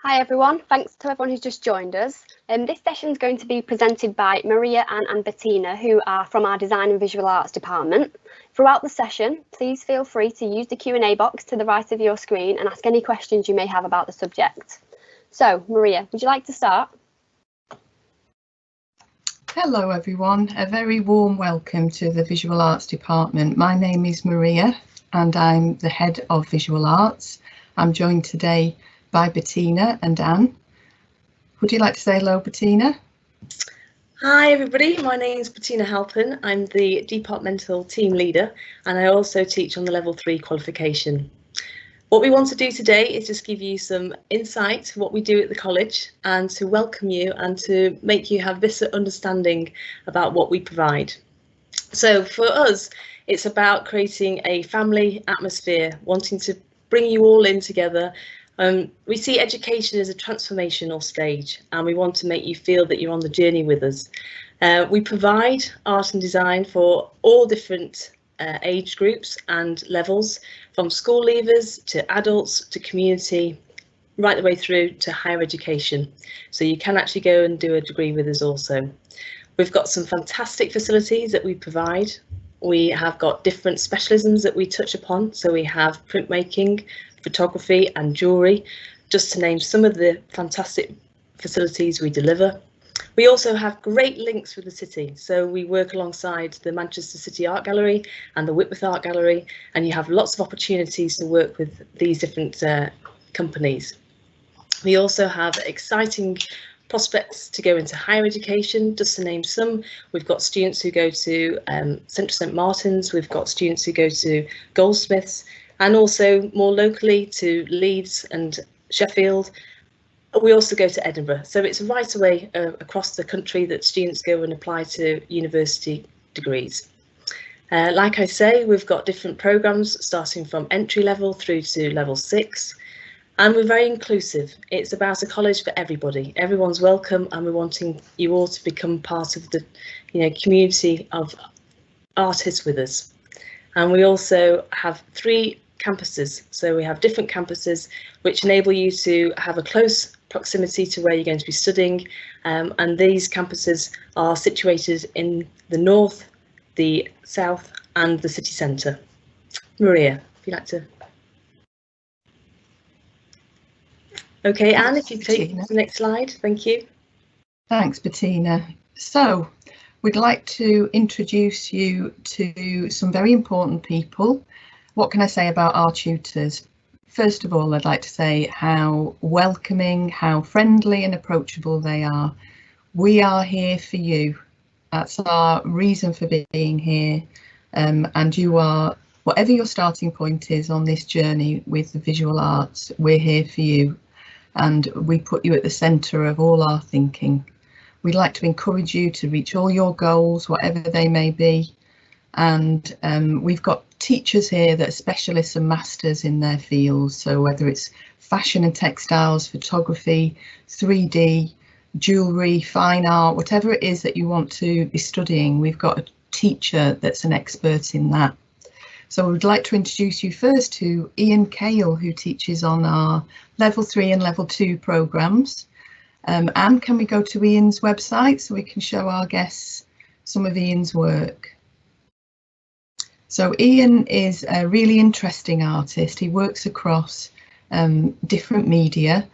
Hi everyone, thanks to everyone who's just joined us. This session is going to be presented by Maria, Anne and Bettina, who are from our Design and Visual Arts department. Throughout the session, please feel free to use the Q&A box to the right of your screen and ask any questions you may have about the subject. So, Maria, would you like to start? Hello everyone, a very warm welcome to the Visual Arts department. My name is Maria and I'm the head of Visual Arts. I'm joined today by Bettina and Anne. Would you like to say hello, Bettina? Hi everybody, my name is Bettina Halpin. I'm the departmental team leader and I also teach on the level 3 qualification. What we want to do today is just give you some insight to what we do at the college and to welcome you and to make you have this understanding about what we provide. So for us, it's about creating a family atmosphere, wanting to bring you all in together. We see education as a transformational stage and we want to make you feel that you're on the journey with us. We provide art and design for all different age groups and levels, from school leavers to adults to community, right the way through to higher education. So you can actually go and do a degree with us also. We've got some fantastic facilities that we provide. We have got different specialisms that we touch upon. So we have printmaking, photography and jewellery, just to name some of the fantastic facilities we deliver. We also have great links with the city, so we work alongside the Manchester City Art Gallery and the Whitworth Art Gallery, and you have lots of opportunities to work with these different companies. We also have exciting prospects to go into higher education, just to name some. We've got students who go to Central St Martin's, we've got students who go to Goldsmiths, and also more locally to Leeds and Sheffield. We also go to Edinburgh, so it's right away across the country that students go and apply to university degrees. Like I say, we've got different programmes starting from entry level through to level 6, and we're very inclusive. It's about a college for everybody. Everyone's welcome, and we're wanting you all to become part of the community of artists with us. And we also have 3 campuses, so we have different campuses which enable you to have a close proximity to where you're going to be studying, and these campuses are situated in the north, the south and the city centre. Maria, if you'd like to. Okay, Anne, if you take the next slide, thank you. Thanks, Bettina. So we'd like to introduce you to some very important people. What can I say about our tutors? First of all, I'd like to say how welcoming, how friendly and approachable they are. We are here for you. That's our reason for being here. And you are, whatever your starting point is on this journey with the visual arts, we're here for you. And we put you at the centre of all our thinking. We'd like to encourage you to reach all your goals, whatever they may be. And we've got teachers here that are specialists and masters in their fields. So whether it's fashion and textiles, photography, 3D, jewellery, fine art, whatever it is that you want to be studying, we've got a teacher that's an expert in that. So we'd like to introduce you first to Ian Cale, who teaches on our level 3 and level 2 programmes. Anne, can we go to Ian's website so we can show our guests some of Ian's work? So Ian is a really interesting artist. He works across different media.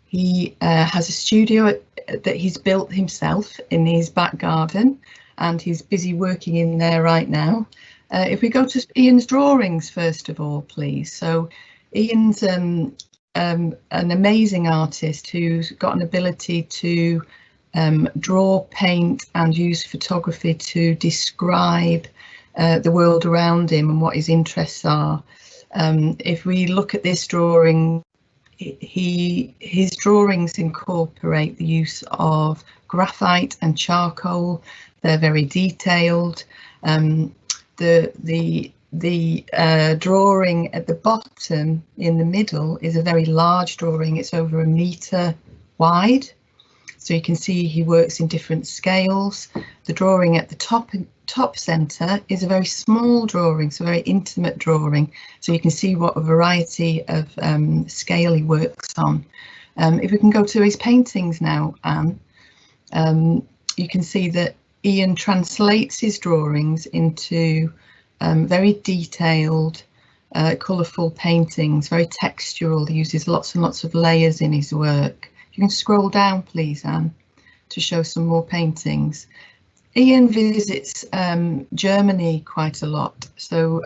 He has a studio that he's built himself in his back garden, and he's busy working in there right now. If we go to Ian's drawings first of all, please. So Ian's an amazing artist who's got an ability to draw, paint and use photography to describe the world around him and what his interests are. If we look at this drawing, his drawings incorporate the use of graphite and charcoal. They're very detailed. The drawing at the bottom in the middle is a very large drawing. It's over 1 metre wide. So you can see he works in different scales. The drawing at the top centre is a very small drawing, so a very intimate drawing. So you can see what a variety of scale he works on. If we can go to his paintings now, Anne, you can see that Ian translates his drawings into very detailed, colourful paintings, very textural. He uses lots and lots of layers in his work. You can scroll down, please, Anne, to show some more paintings. Ian visits Germany quite a lot, so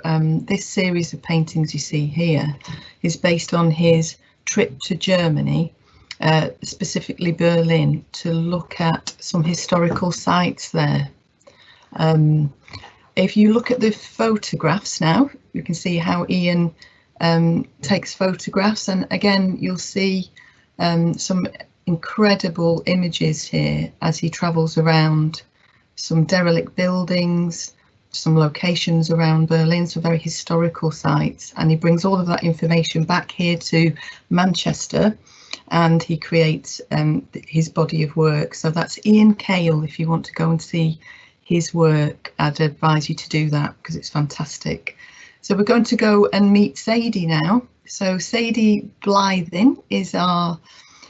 this series of paintings you see here is based on his trip to Germany, specifically Berlin, to look at some historical sites there. If you look at the photographs now, you can see how Ian takes photographs, and again you'll see some incredible images here as he travels around some derelict buildings, some locations around Berlin, some very historical sites, and he brings all of that information back here to Manchester, and he creates his body of work. So that's Ian Cale. If you want to go and see his work, I'd advise you to do that because it's fantastic. So we're going to go and meet Sadie now. So Sadie Blythin is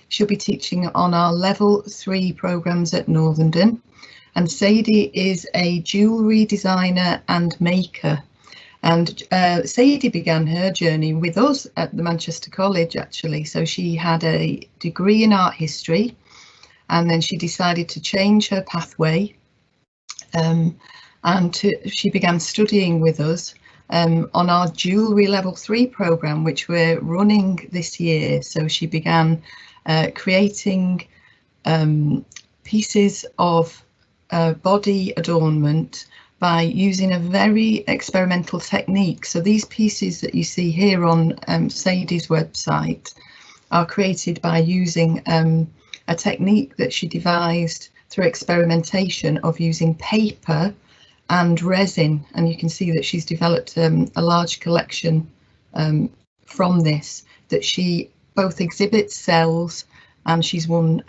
she'll be teaching on our level 3 programs at Northern. And Sadie is a jewellery designer and maker. And Sadie began her journey with us at the Manchester College, actually. So she had a degree in art history, and then she decided to change her pathway, she began studying with us on our jewellery level 3 programme, which we're running this year. So she began creating pieces of body adornment by using a very experimental technique. So these pieces that you see here on Sadie's website are created by using a technique that she devised through experimentation of using paper and resin, and you can see that she's developed a large collection from this that she both exhibits, sells, and she's won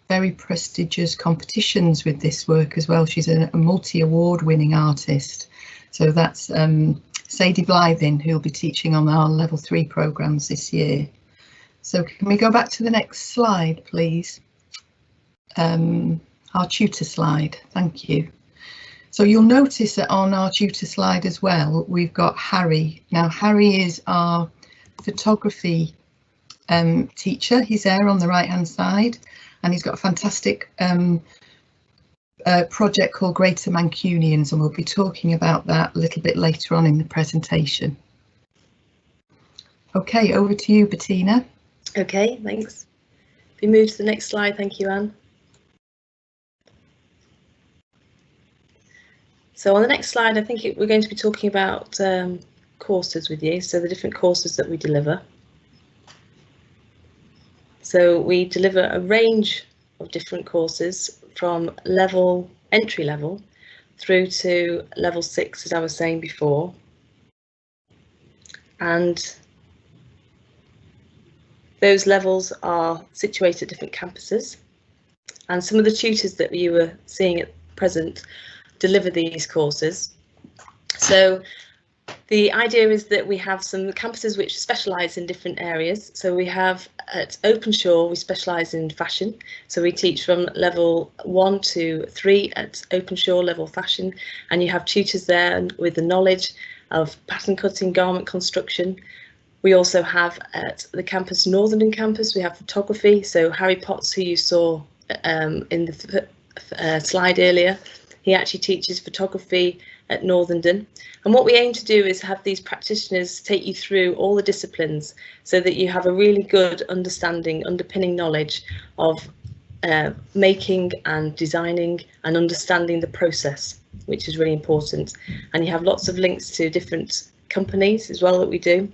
very prestigious competitions with this work as well. She's a multi-award winning artist. So that's Sadie Blythin, who'll be teaching on our level 3 programs this year. So can we go back to the next slide, please? Our tutor slide, thank you. So you'll notice that on our tutor slide as well, we've got Harry. Now Harry is our photography teacher. He's there on the right hand side, and he's got a fantastic project called Greater Mancunians, and we'll be talking about that a little bit later on in the presentation. Okay, over to you, Bettina. Okay, thanks. If we move to the next slide, thank you, Anne. So on the next slide, I think we're going to be talking about courses with you, so the different courses that we deliver. So we deliver a range of different courses from entry level through to level 6, as I was saying before. And those levels are situated at different campuses. And some of the tutors that you were seeing at present deliver these courses. So the idea is that we have some campuses which specialise in different areas. So we have at Openshaw, we specialise in fashion. So we teach from level 1 to 3 at Openshaw level fashion, and you have tutors there with the knowledge of pattern cutting, garment construction. We also have at the campus, Northern campus, we have photography. So Harry Potts, who you saw in the slide earlier, he actually teaches photography at Northern. And what we aim to do is have these practitioners take you through all the disciplines so that you have a really good understanding, underpinning knowledge of making and designing and understanding the process, which is really important. And you have lots of links to different companies as well that we do.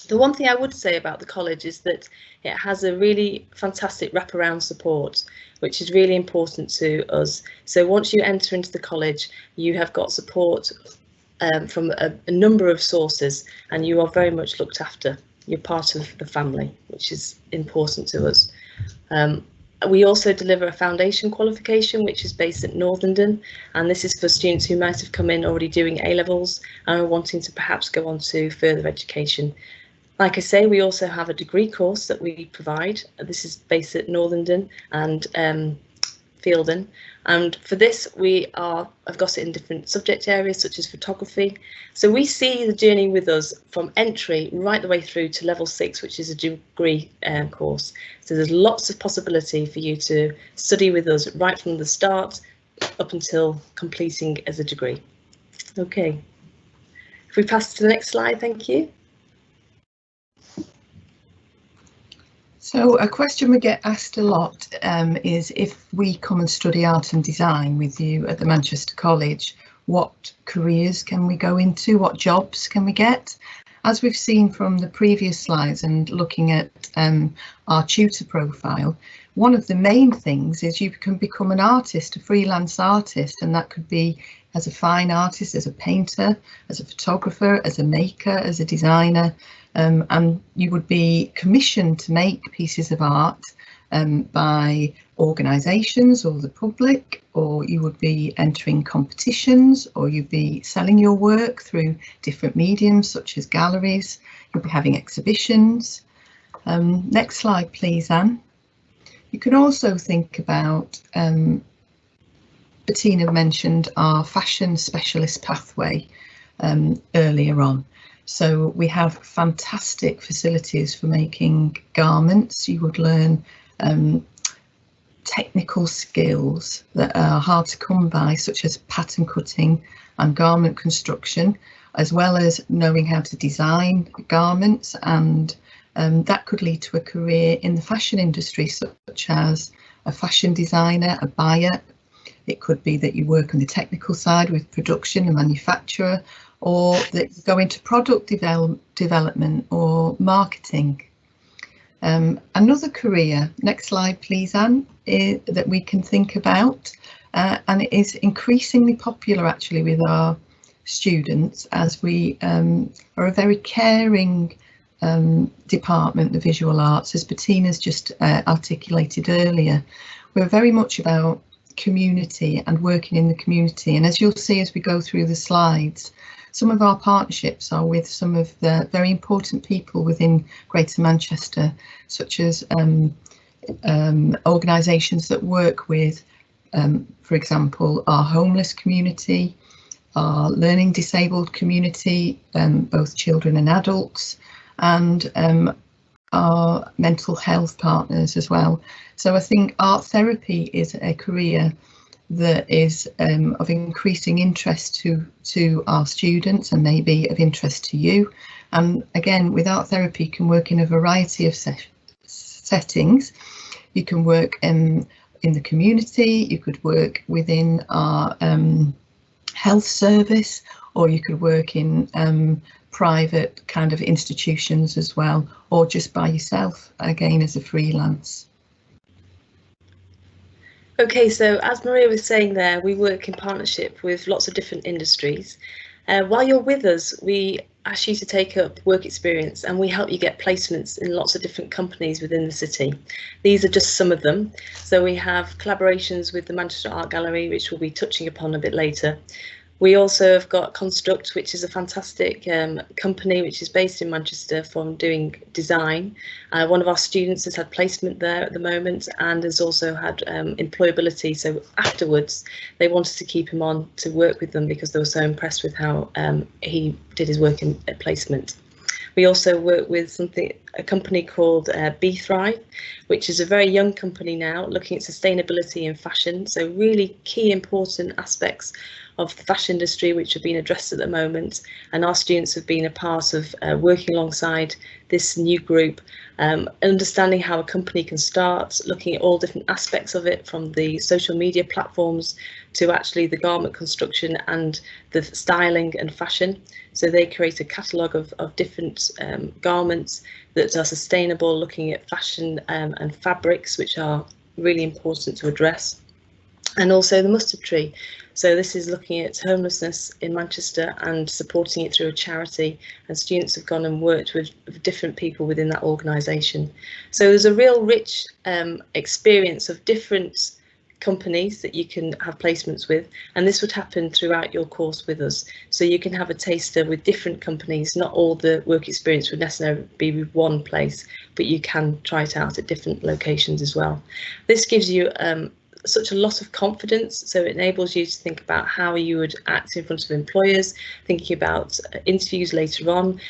The one thing I would say about the college is that it has a really fantastic wraparound support, which is really important to us. So once you enter into the college, you have got support from a number of sources, and you are very much looked after. You're part of the family, which is important to us. We also deliver a foundation qualification, which is based at Northern, and this is for students who might have come in already doing A-levels and are wanting to perhaps go on to further education. Like I say, we also have a degree course that we provide. This is based at Northenden and Fielden, and for this I've got it in different subject areas such as photography. So we see the journey with us from entry right the way through to level 6, which is a degree course. So there's lots of possibility for you to study with us right from the start up until completing as a degree. Okay, if we pass to the next slide, thank you. So a question we get asked a lot is, if we come and study art and design with you at the Manchester College, what careers can we go into? What jobs can we get? As we've seen from the previous slides and looking at our tutor profile, one of the main things is you can become an artist, a freelance artist, and that could be as a fine artist, as a painter, as a photographer, as a maker, as a designer. And you would be commissioned to make pieces of art by organisations or the public, or you would be entering competitions, or you'd be selling your work through different mediums such as galleries. You'll be having exhibitions. Next slide, please, Anne. You can also think about, Bettina mentioned our fashion specialist pathway earlier on. So we have fantastic facilities for making garments. You would learn technical skills that are hard to come by, such as pattern cutting and garment construction, as well as knowing how to design garments, and that could lead to a career in the fashion industry, such as a fashion designer, a buyer. It could be that you work on the technical side with production and manufacturer, or that you go into product development or marketing. Another career, next slide please, Anne, that we can think about, and it is increasingly popular actually with our students, as we are a very caring department, the visual arts, as Bettina's just articulated earlier. We're very much about community and working in the community, and as you'll see as we go through the slides, some of our partnerships are with some of the very important people within Greater Manchester, such as organisations that work with, for example, our homeless community, our learning disabled community, both children and adults, and our mental health partners as well. So I think art therapy is a career that is of increasing interest to our students, and maybe of interest to you. And again, with art therapy, you can work in a variety of settings. You can work in the community, you could work within our health service, or you could work in private kind of institutions as well, or just by yourself, again as a freelance. Okay, so as Maria was saying there, we work in partnership with lots of different industries. While you're with us, we ask you to take up work experience, and we help you get placements in lots of different companies within the city. These are just some of them. So we have collaborations with the Manchester Art Gallery, which we'll be touching upon a bit later. We also have got Construct, which is a fantastic company which is based in Manchester from doing design. One of our students has had placement there at the moment and has also had employability. So afterwards, they wanted to keep him on to work with them because they were so impressed with how he did his work at placement. We also work with a company called Be Thrive, which is a very young company now, looking at sustainability in fashion. So really key important aspects of the fashion industry which are being addressed at the moment, and our students have been a part of working alongside this new group, understanding how a company can start, looking at all different aspects of it, from the social media platforms to actually the garment construction and the styling and fashion. So they create a catalogue of different garments that are sustainable, looking at fashion and fabrics, which are really important to address. And also the Mustard Tree. So this is looking at homelessness in Manchester and supporting it through a charity, and students have gone and worked with different people within that organisation. So there's a real rich experience of different companies that you can have placements with, and this would happen throughout your course with us. So you can have a taster with different companies. Not all the work experience would necessarily be with one place, but you can try it out at different locations as well. This gives you such a lot of confidence, so it enables you to think about how you would act in front of employers, thinking about interviews later on.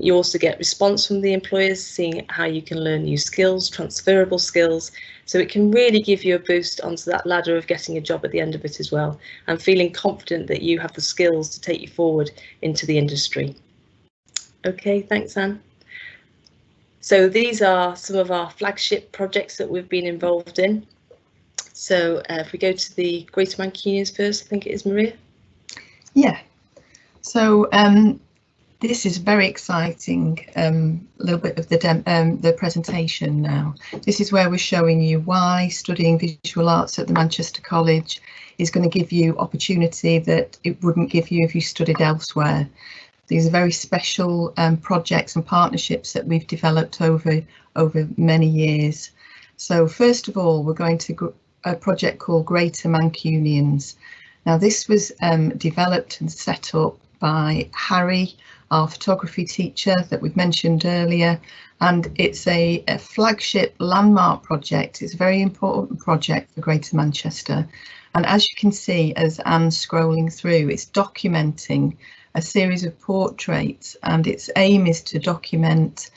You also get response from the employers, seeing how you can learn new skills, transferable skills. So it can really give you a boost onto that ladder of getting a job at the end of it as well, and feeling confident that you have the skills to take you forward into the industry. Okay, thanks, Anne. So these are some of our flagship projects that we've been involved in. So if we go to the Greater Mancunians first, I think it is Maria. Yeah, so this is very exciting, little bit of the presentation now. This is where we're showing you why studying visual arts at the Manchester College is going to give you opportunity that it wouldn't give you if you studied elsewhere. These are very special projects and partnerships that we've developed over many years. So first of all, we're going to a project called Greater Mancunians. Now this was developed and set up by Harry, our photography teacher that we've mentioned earlier, and it's a flagship landmark project. It's a very important project for Greater Manchester, and as you can see as Anne's scrolling through, it's documenting a series of portraits, and its aim is to document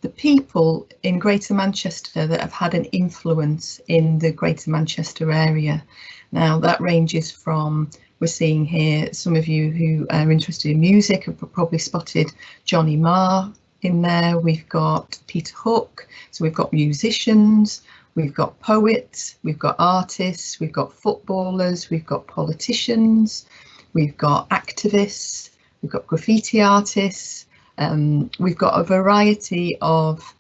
the people in Greater Manchester that have had an influence in the Greater Manchester area. Now that ranges from, we're seeing here, some of you who are interested in music have probably spotted Johnny Marr in there. We've got Peter Hook, so we've got musicians, we've got poets, we've got artists, we've got footballers, we've got politicians, we've got activists, we've got graffiti artists, we've got a variety of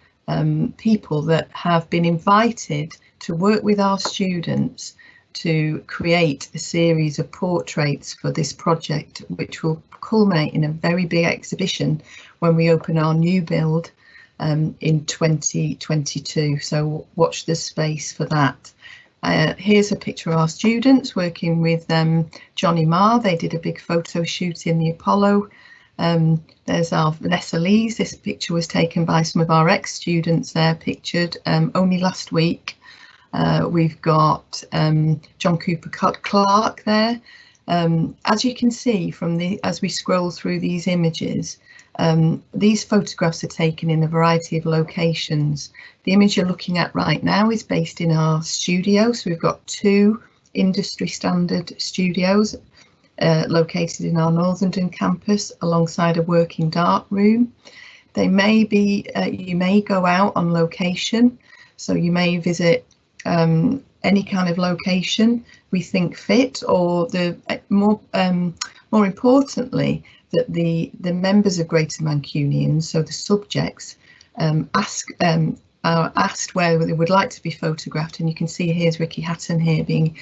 people that have been invited to work with our students to create a series of portraits for this project, which will culminate in a very big exhibition when we open our new build in 2022. So watch this space for that. Here's a picture of our students working with Johnny Marr. They did a big photo shoot in the Apollo. There's our Vanessa Lees. This picture was taken by some of our ex-students there, pictured only last week. We've got John Cooper Clarke there. As you can see from as we scroll through these images, these photographs are taken in a variety of locations. The image you're looking at right now is based in our studio, so we've got 2 industry standard studios located in our Northern campus alongside a working dark room. They may be, you may go out on location, so you may visit any kind of location we think fit, or the more importantly, that the members of Greater Mancunians, so the subjects, are asked where they would like to be photographed, and you can see here's Ricky Hatton here being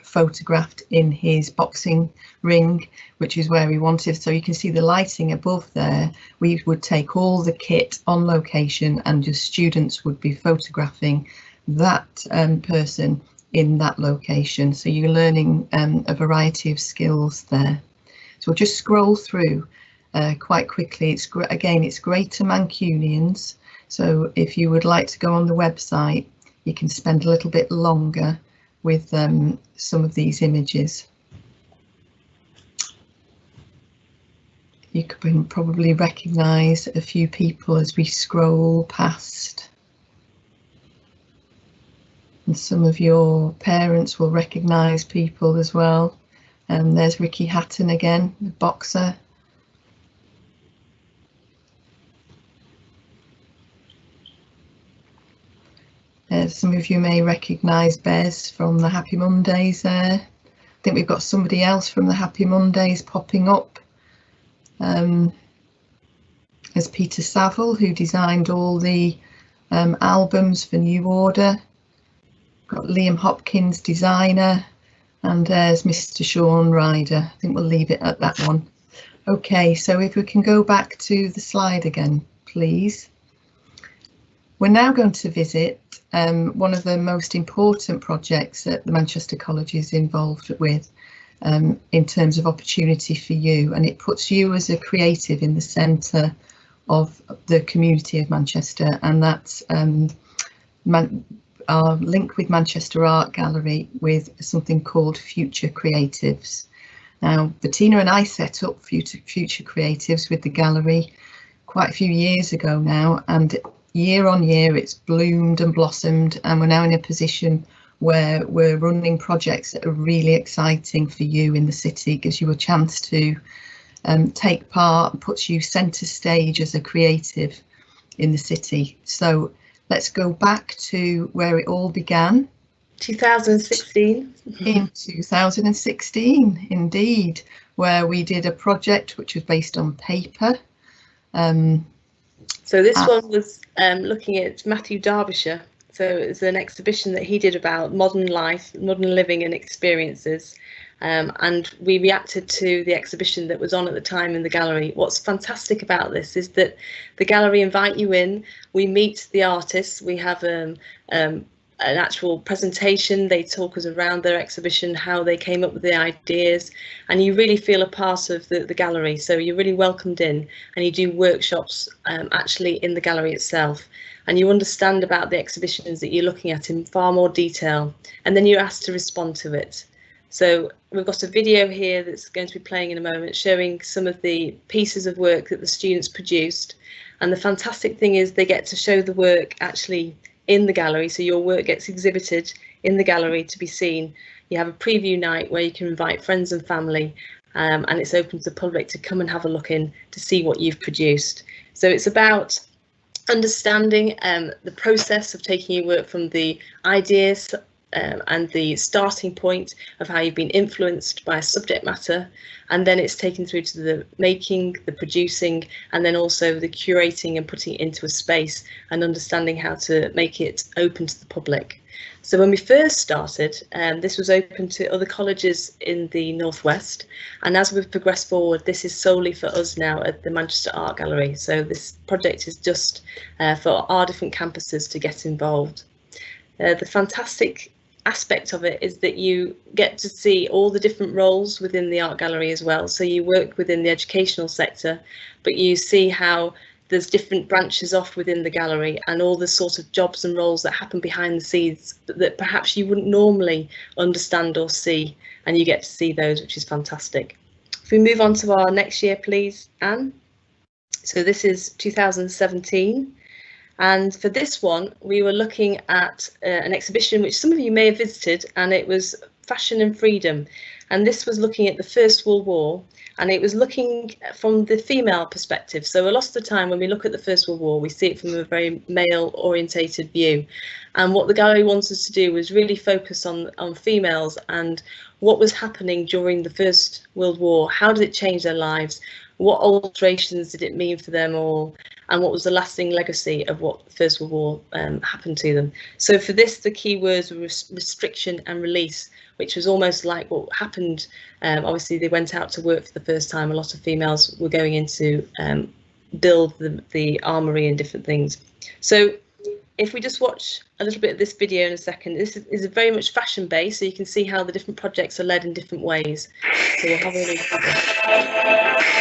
photographed in his boxing ring, which is where we wanted. So you can see the lighting above there. We would take all the kit on location, and just students would be photographing that person in that location. So you're learning a variety of skills there. So we'll just scroll through quite quickly. It's Greater Mancunians. So if you would like to go on the website, you can spend a little bit longer with some of these images. You can probably recognise a few people as we scroll past. And some of your parents will recognise people as well. There's Ricky Hatton again, the boxer. Some of you may recognise Bez from the Happy Mondays there. I think we've got somebody else from the Happy Mondays popping up. There's Peter Saville, who designed all the albums for New Order. Got Liam Hopkins, designer, and there's Mr. Sean Ryder. I think we'll leave it at that one. Okay, so if we can go back to the slide again, please. We're now going to visit one of the most important projects that the Manchester College is involved with in terms of opportunity for you, and it puts you as a creative in the centre of the community of Manchester, and that's our link with Manchester Art Gallery with something called Future Creatives. Now, Bettina and I set up Future Creatives with the gallery quite a few years ago now, and year on year it's bloomed and blossomed, and we're now in a position where we're running projects that are really exciting for you in the city. Gives you a chance to take part, puts you centre stage as a creative in the city. So let's go back to where it all began. 2016. In 2016, indeed, where we did a project which was based on paper. So this one was looking at Matthew Derbyshire. So it was an exhibition that he did about modern life, modern living and experiences. And we reacted to the exhibition that was on at the time in the gallery. What's fantastic about this is that the gallery invite you in, we meet the artists, we have an actual presentation, they talk us around their exhibition, how they came up with the ideas, and you really feel a part of the gallery. So you're really welcomed in, and you do workshops actually in the gallery itself, and you understand about the exhibitions that you're looking at in far more detail, and then you're asked to respond to it. So we've got a video here that's going to be playing in a moment showing some of the pieces of work that the students produced, and the fantastic thing is they get to show the work actually in the gallery, so your work gets exhibited in the gallery to be seen. You have a preview night where you can invite friends and family, and it's open to the public to come and have a look in to see what you've produced. So it's about understanding the process of taking your work from the ideas and the starting point of how you've been influenced by a subject matter, and then it's taken through to the making, the producing, and then also the curating and putting it into a space and understanding how to make it open to the public. So when we first started, this was open to other colleges in the Northwest, and as we've progressed forward, this is solely for us now at the Manchester Art Gallery. So this project is just for our different campuses to get involved. The fantastic aspect of it is that you get to see all the different roles within the art gallery as well. So you work within the educational sector, but you see how there's different branches off within the gallery and all the sort of jobs and roles that happen behind the scenes that perhaps you wouldn't normally understand or see, and you get to see those, which is fantastic. If we move on to our next year, please, Anne. So this is 2017. And for this one, we were looking at an exhibition which some of you may have visited, and it was Fashion and Freedom. And this was looking at the First World War, and it was looking from the female perspective. So a lot of the time when we look at the First World War, we see it from a very male orientated view. And what the gallery wanted us to do was really focus on females and what was happening during the First World War. How did it change their lives? What alterations did it mean for them all? And what was the lasting legacy of what the First World War happened to them? So for this, the key words were restriction and release, which was almost like what happened. Obviously, they went out to work for the first time. A lot of females were going in to build the armoury and different things. So if we just watch a little bit of this video in a second, this is very much fashion based, so you can see how the different projects are led in different ways. So we'll have a look at this.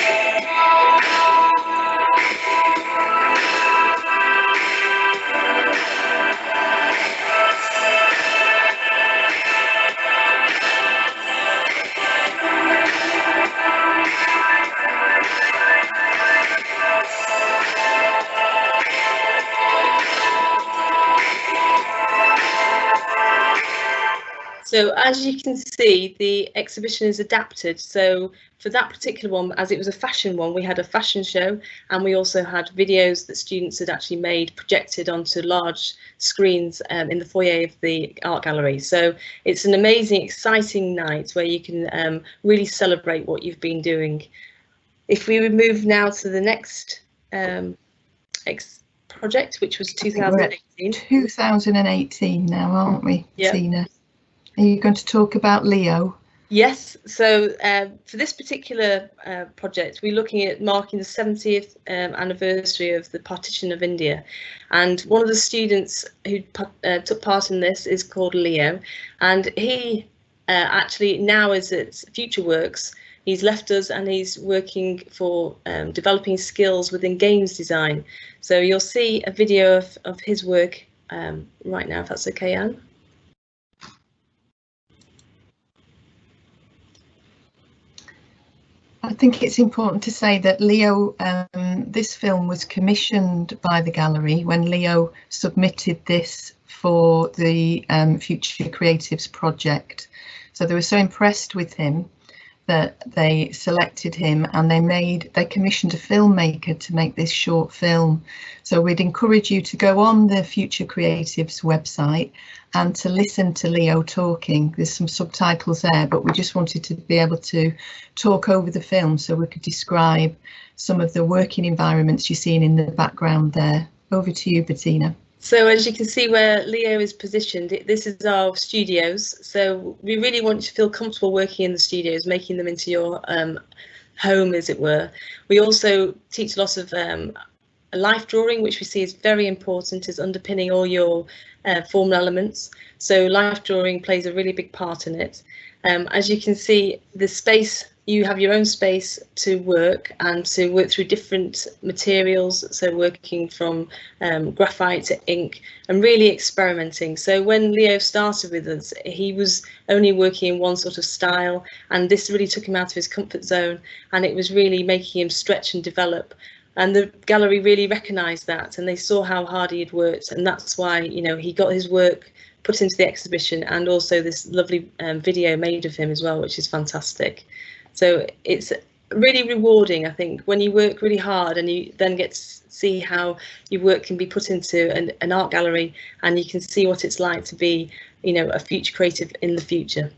So as you can see, the exhibition is adapted. So for that particular one, as it was a fashion one, we had a fashion show, and we also had videos that students had actually made projected onto large screens in the foyer of the art gallery. So it's an amazing, exciting night where you can really celebrate what you've been doing. If we would move now to the next project, which was 2018. 2018 now, aren't we, Yep. Tina? Are you going to talk about Leo? Yes, so for this particular project, we're looking at marking the 70th anniversary of the partition of India. And one of the students who took part in this is called Leo, and he actually now is at FutureWorks. He's left us and he's working for developing skills within games design. So you'll see a video of his work right now, if that's okay, Anne. I think it's important to say that Leo, this film was commissioned by the gallery when Leo submitted this for the Future Creatives project. So they were so impressed with him that they selected him, and they commissioned a filmmaker to make this short film. So we'd encourage you to go on the Future Creatives website and to listen to Leo talking. There's some subtitles there, but we just wanted to be able to talk over the film so we could describe some of the working environments you're seeing in the background there. Over to you, Bettina. So as you can see where Leo is positioned, this is our studios. So we really want you to feel comfortable working in the studios, making them into your home, as it were. We also teach lots of life drawing, which we see is very important, is underpinning all your formal elements. So life drawing plays a really big part in it. As you can see, the space, you have your own space to work and to work through different materials, so working from graphite to ink and really experimenting. So when Leo started with us, he was only working in one sort of style, and this really took him out of his comfort zone, and it was really making him stretch and develop. And the gallery really recognised that, and they saw how hard he had worked, and that's why, you know, he got his work put into the exhibition, and also this lovely video made of him as well, which is fantastic. So it's really rewarding, I think, when you work really hard and you then get to see how your work can be put into an art gallery, and you can see what it's like to be, you know, a future creative in the future.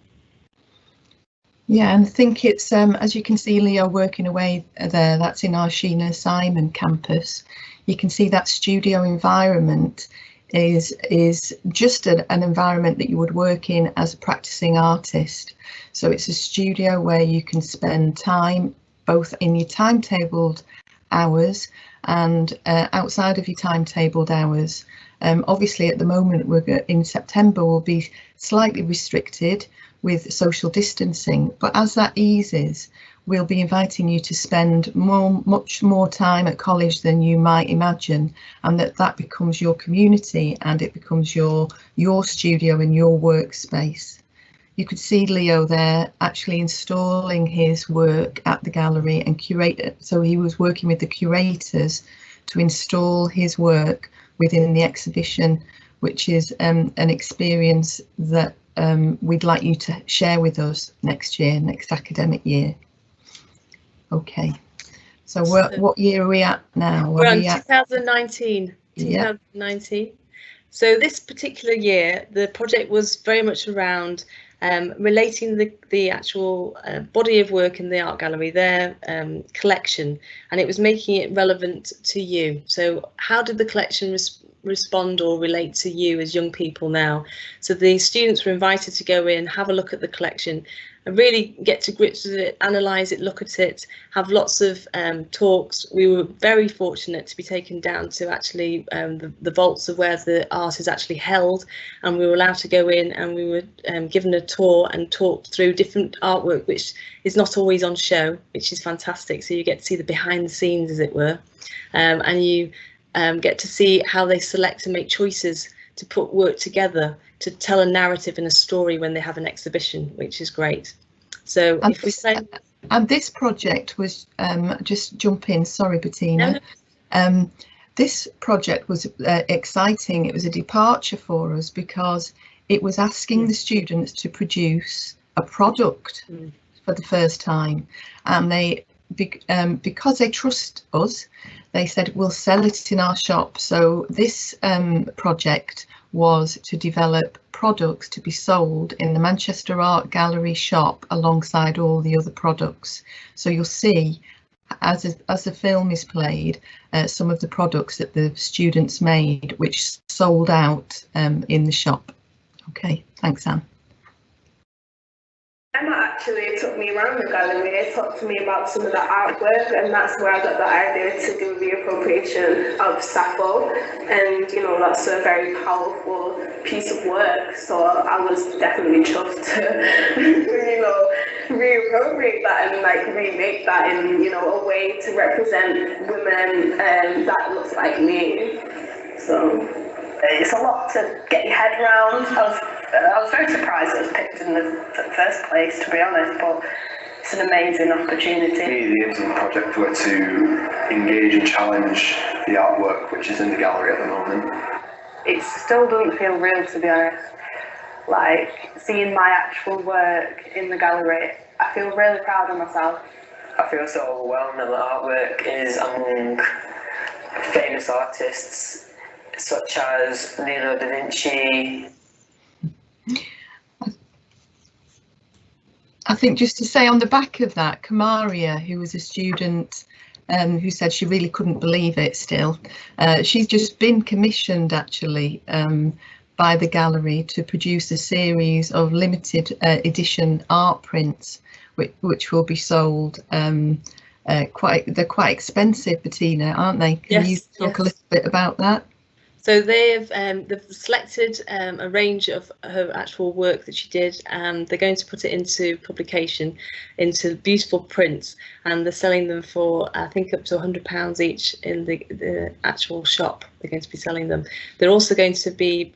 Yeah, and I think it's, as you can see Leo working away there, that's in our Sheena Simon campus. You can see that studio environment is just an environment that you would work in as a practicing artist. So it's a studio where you can spend time both in your timetabled hours and outside of your timetabled hours. Obviously at the moment we're in September, we'll be slightly restricted with social distancing, but as that eases, we'll be inviting you to spend much more time at college than you might imagine, and that becomes your community and it becomes your studio and your workspace. You could see Leo there actually installing his work at the gallery and curate it. So he was working with the curators to install his work within the exhibition, which is an experience that we'd like you to share with us next year, next academic year. Okay, so what year are we at now? We're on 2019. Yeah. 2019. So this particular year, the project was very much around relating the actual body of work in the art gallery, their collection, and it was making it relevant to you. So how did the collection respond or relate to you as young people now? So the students were invited to go in, have a look at the collection and really get to grips with it, analyse it, look at it, have lots of talks. We were very fortunate to be taken down to actually the vaults of where the art is actually held, and we were allowed to go in and we were given a tour and talked through different artwork which is not always on show, which is fantastic. So you get to see the behind the scenes, as it were, and you get to see how they select and make choices to put work together to tell a narrative and a story when they have an exhibition, which is great. So and if we say, and this project was just jump in, sorry Bettina. No. This project was exciting. It was a departure for us because it was asking the students to produce a product for the first time, and they because they trust us, they said we'll sell it in our shop. So this project was to develop products to be sold in the Manchester Art Gallery shop alongside all the other products. So you'll see as the film is played some of the products that the students made, which sold out in the shop. Okay, thanks Anne. Emma, actually took me around the gallery, talked to me about some of the artwork, and that's where I got the idea to do the reappropriation of Sappho. And you know, that's a very powerful piece of work, so I was definitely chuffed to you know, reappropriate that and like remake that in, you know, a way to represent women that looks like me. So it's a lot to get your head around. I was very surprised it was picked in the first place, to be honest, but it's an amazing opportunity. The aims of the project were to engage and challenge the artwork which is in the gallery at the moment. It still doesn't feel real, to be honest. Like, seeing my actual work in the gallery, I feel really proud of myself. I feel so overwhelmed that the artwork is among famous artists such as Leonardo da Vinci. I think just to say on the back of that, Kamaria, who was a student who said she really couldn't believe it still, she's just been commissioned actually by the gallery to produce a series of limited edition art prints which will be sold. They're quite expensive, Bettina, aren't they? Can you talk a little bit about that? So they've selected a range of her actual work that she did, and they're going to put it into publication, into beautiful prints, and they're selling them for, I think, up to £100 each in the actual shop. They're going to be selling them. They're also going to be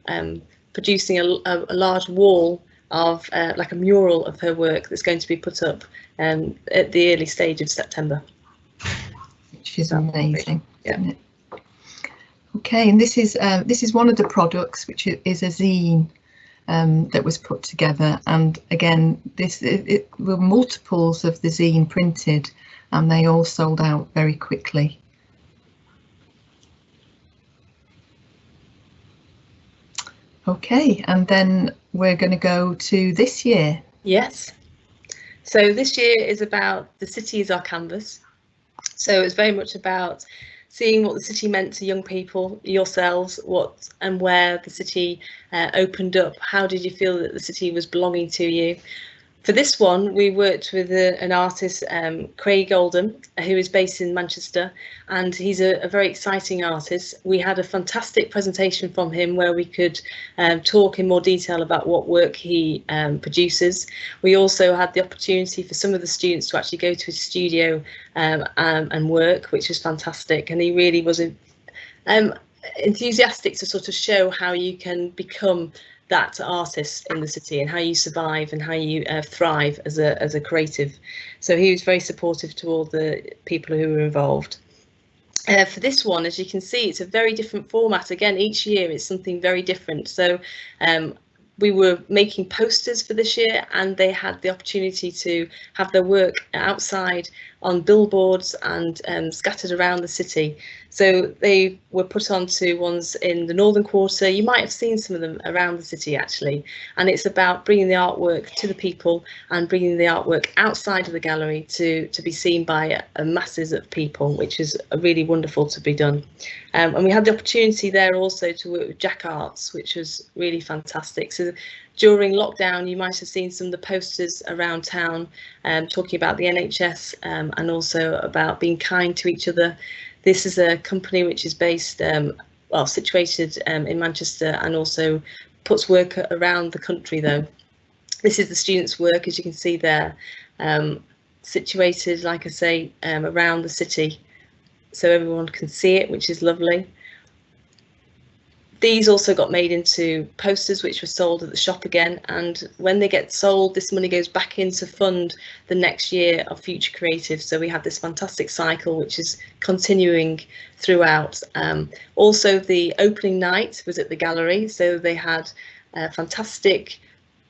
producing a large wall of like a mural of her work that's going to be put up at the early stage of September. Which is amazing, isn't it? Okay, and this is one of the products, which is a zine that was put together, and again it were multiples of the zine printed, and they all sold out very quickly. Okay, and then we're going to go to this year. Yes, so this year is about the city is our canvas, so it's very much about seeing what the city meant to young people, yourselves, what and where the city opened up. How did you feel that the city was belonging to you? For this one, we worked with an artist, Craig Oldham, who is based in Manchester, and he's a very exciting artist. We had a fantastic presentation from him where we could talk in more detail about what work he produces. We also had the opportunity for some of the students to actually go to his studio and work, which was fantastic, and he really was enthusiastic to sort of show how you can become that artist in the city and how you survive and how you thrive as a creative. So he was very supportive to all the people who were involved. For this one, as you can see, it's a very different format. Again, each year it's something very different. So we were making posters for this year, and they had the opportunity to have their work outside on billboards and scattered around the city. So they were put onto ones in the Northern Quarter. You might have seen some of them around the city actually, and it's about bringing the artwork to the people and bringing the artwork outside of the gallery to be seen by masses of people, which is really wonderful to be done. And we had the opportunity there also to work with Jack Arts, which was really fantastic. So during lockdown, you might have seen some of the posters around town talking about the NHS and also about being kind to each other. This is a company which is based, well, situated in Manchester, and also puts work around the country though. This is the students' work, as you can see there, situated, like I say, around the city, so everyone can see it, which is lovely. These also got made into posters which were sold at the shop again, and when they get sold, this money goes back in to fund the next year of Future Creative. So we have this fantastic cycle which is continuing throughout. Also, the opening night was at the gallery, so they had fantastic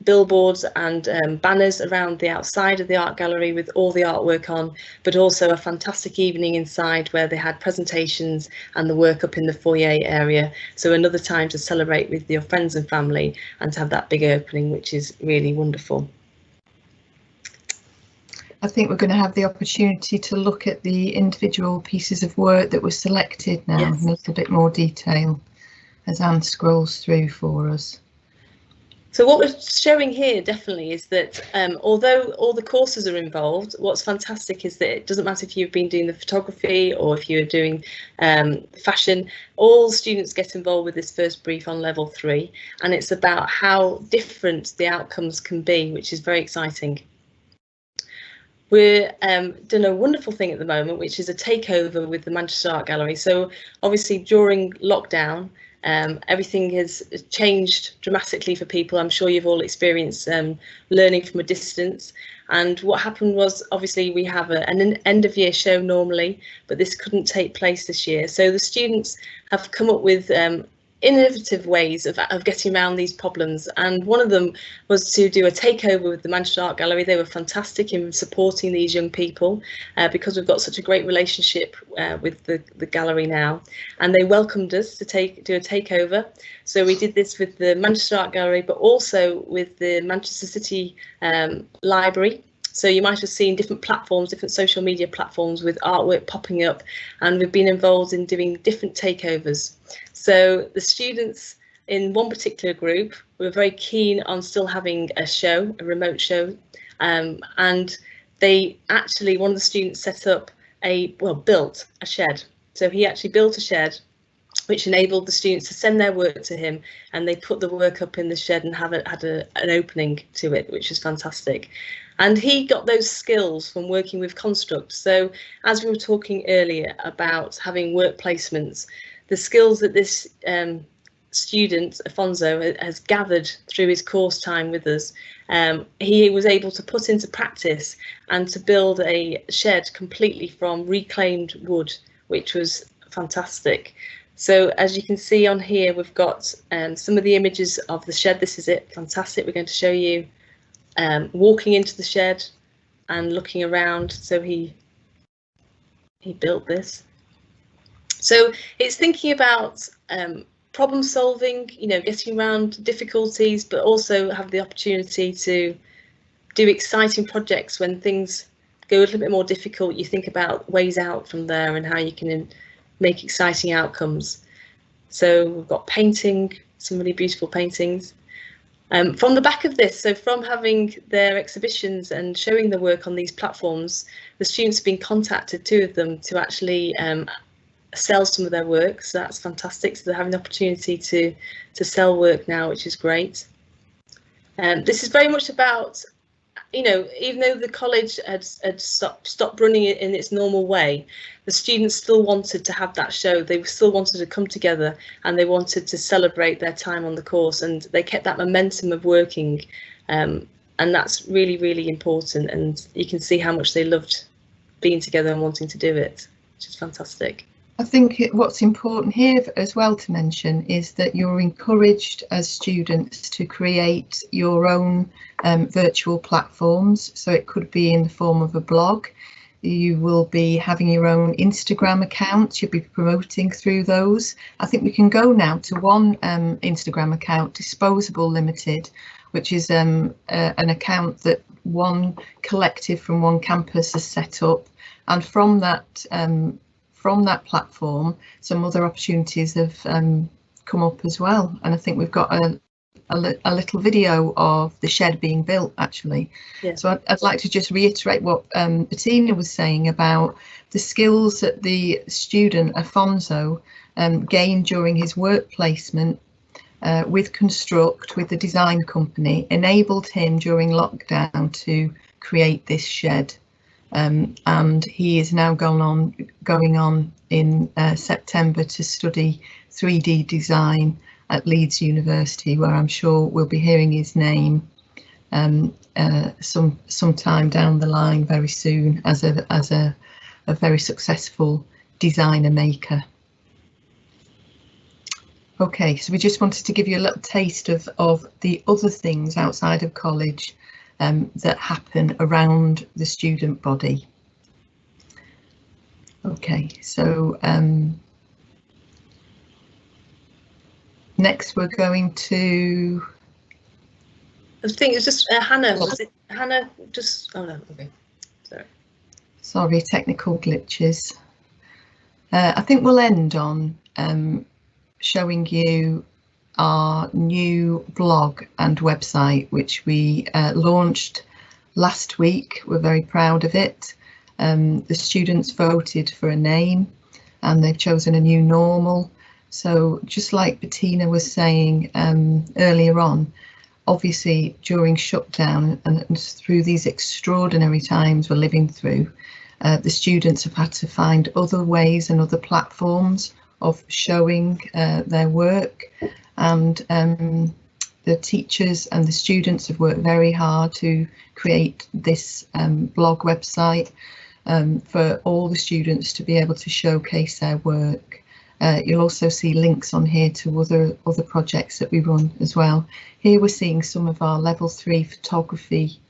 billboards and banners around the outside of the art gallery with all the artwork on, but also a fantastic evening inside where they had presentations and the work up in the foyer area. So another time to celebrate with your friends and family and to have that big opening, which is really wonderful. I think we're going to have the opportunity to look at the individual pieces of work that were selected now in a little bit more detail as Anne scrolls through for us. So what we're showing here definitely is that although all the courses are involved, what's fantastic is that it doesn't matter if you've been doing the photography or if you're doing fashion, all students get involved with this first brief on level 3, and it's about how different the outcomes can be, which is very exciting. We're doing a wonderful thing at the moment, which is a takeover with the Manchester Art Gallery. So obviously during lockdown, everything has changed dramatically for people. I'm sure you've all experienced learning from a distance. And what happened was, obviously, we have an end of year show normally, but this couldn't take place this year. So the students have come up with innovative ways of getting around these problems, and one of them was to do a takeover with the Manchester Art Gallery. They were fantastic in supporting these young people because we've got such a great relationship with the gallery now, and they welcomed us to do a takeover. So we did this with the Manchester Art Gallery, but also with the Manchester City Library. So you might have seen different platforms, different social media platforms with artwork popping up, and we've been involved in doing different takeovers. So the students in one particular group were very keen on still having a show, a remote show, and they actually, one of the students set up built a shed. So he actually built a shed which enabled the students to send their work to him, and they put the work up in the shed and had an opening to it, which is fantastic. And he got those skills from working with Construct. So as we were talking earlier about having work placements, the skills that this student, Afonso, has gathered through his course time with us, he was able to put into practice and to build a shed completely from reclaimed wood, which was fantastic. So as you can see on here, we've got some of the images of the shed. This is it, fantastic. We're going to show you walking into the shed and looking around. So he built this. So it's thinking about problem solving, you know, getting around difficulties, but also have the opportunity to do exciting projects when things go a little bit more difficult. You think about ways out from there and how you can make exciting outcomes. So we've got painting, some really beautiful paintings. From the back of this, so from having their exhibitions and showing the work on these platforms, the students have been contacted, 2 of them, to actually sell some of their work. So that's fantastic. So they're having the opportunity to sell work now, which is great. This is very much about, you know, even though the college had stopped running it in its normal way, the students still wanted to have that show. They still wanted to come together and they wanted to celebrate their time on the course, and they kept that momentum of working, and that's really, really important. And you can see how much they loved being together and wanting to do it, which is fantastic. I think what's important here as well to mention is that you're encouraged as students to create your own virtual platforms. So it could be in the form of a blog. You will be having your own Instagram account. You'll be promoting through those. I think we can go now to one Instagram account, Disposable Limited, which is an account that one collective from one campus has set up, and from that platform, some other opportunities have come up as well. And I think we've got a little video of the shed being built, actually. Yeah. So I'd like to just reiterate what Bettina was saying about the skills that the student, Afonso, gained during his work placement with Construct, with the design company, enabled him during lockdown to create this shed. And he is now going on in September to study 3D design at Leeds University, where I'm sure we'll be hearing his name sometime down the line very soon as a very successful designer maker. Okay, so we just wanted to give you a little taste of the other things outside of college that happen around the student body. Okay, so next we're going to... I think it's just Hannah. Was it Hannah? Just, oh no, okay, sorry. Sorry, technical glitches. I think we'll end on showing you our new blog and website, which we launched last week. We're very proud of it. The students voted for a name and they've chosen a new normal. So just like Bettina was saying earlier on, obviously during shutdown and through these extraordinary times we're living through, the students have had to find other ways and other platforms of showing their work, and the teachers and the students have worked very hard to create this blog website for all the students to be able to showcase their work. You'll also see links on here to other projects that we run as well. Here we're seeing some of our level 3 photography